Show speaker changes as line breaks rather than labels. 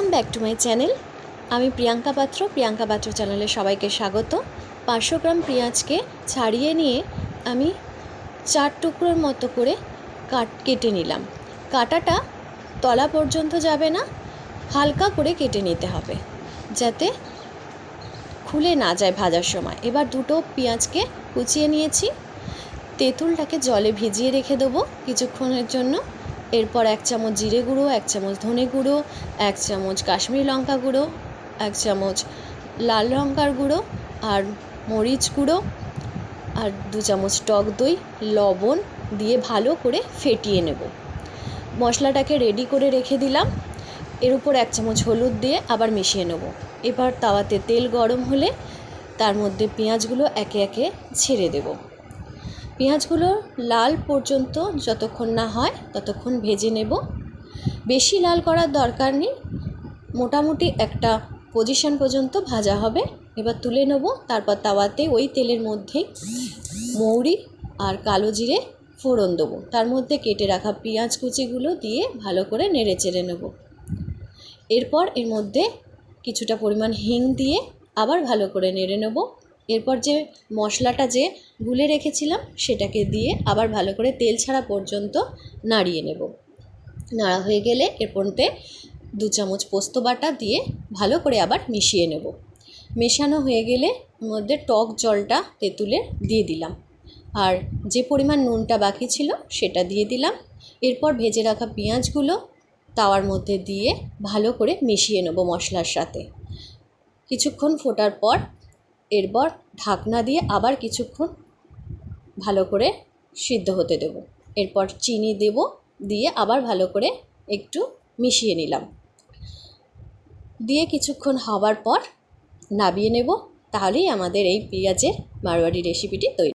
Welcome back to my channel. আমি প্রিয়াঙ্কা পাত্র চ্যানেলে সবাইকে স্বাগত। 500 গ্রাম পেঁয়াজকে ছাড়িয়ে নিয়ে আমি 4 টুকরোর মতো করে কেটে নিলাম। কাটাটা তলা পর্যন্ত যাবে না, হালকা করে কেটে নিতে হবে যাতে খুলে না যায় ভাজার সময়। এবার দুটো পেঁয়াজকে কুচিয়ে নিয়েছি। তেঁতুলটাকে জলে ভিজিয়ে রেখে দেবো কিছুক্ষণের জন্য। এরপর 1 চামচ জিরে গুঁড়ো, 1 চামচ ধনে গুঁড়ো, 1 চামচ কাশ্মীরি লঙ্কা গুঁড়ো, 1 চামচ লাল লঙ্কার গুঁড়ো আর মরিচ গুঁড়ো আর 2 চামচ টক দই, লবণ দিয়ে ভালো করে ফেটিয়ে নেব। মশলাটাকে রেডি করে রেখে দিলাম। এর উপর 1 চামচ হলুদ দিয়ে আবার মিশিয়ে নেব। এবার তাওয়াতে তেল গরম হলে তার মধ্যে পেঁয়াজগুলো একে একে ছেড়ে দেব। পেঁয়াজগুলো লাল পর্যন্ত যতক্ষণ না হয় ততক্ষণ ভেজে নেব। বেশি লাল করার দরকার নেই, মোটামুটি একটা পজিশন পর্যন্ত ভাজা হবে। এবার তুলে নেব। তারপর তাওয়াতে ওই তেলের মধ্যেই মৌরি আর কালো জিরে ফোড়ন দেবো। তার মধ্যে কেটে রাখা পেঁয়াজ কুচিগুলো দিয়ে ভালো করে নেড়ে চেড়ে নেব। এরপর এর মধ্যে কিছুটা পরিমাণ হিং দিয়ে আবার ভালো করে নেড়ে নেব। এরপর যে মশলাটা যে গুলে রেখেছিলাম সেটাকে দিয়ে আবার ভালো করে তেল ছাড়া পর্যন্ত নাড়িয়ে নেব। নাড়া হয়ে গেলে এর মধ্যে 2 চামচ পোস্ত বাটা দিয়ে ভালো করে আবার মিশিয়ে নেব। মেশানো হয়ে গেলে এর মধ্যে টক জলটা তেঁতুলের দিয়ে দিলাম আর যে পরিমাণ নুনটা বাকি ছিল সেটা দিয়ে দিলাম। এরপর ভেজে রাখা পেঁয়াজগুলো তাওয়ার মধ্যে দিয়ে ভালো করে মিশিয়ে নেব মশলার সাথে। কিছুক্ষণ ফোটার পর এরপর ঢাকনা দিয়ে আবার কিছুক্ষণ ভালো করে সিদ্ধ হতে দেব। এরপর চিনি দেব, দিয়ে আবার ভালো করে একটু মিশিয়ে নিলাম। দিয়ে কিছুক্ষণ হওয়ার পর নামিয়ে নেব। তাহলেই আমাদের এই পেঁয়াজের মারোয়াড়ি রেসিপিটি তৈরি।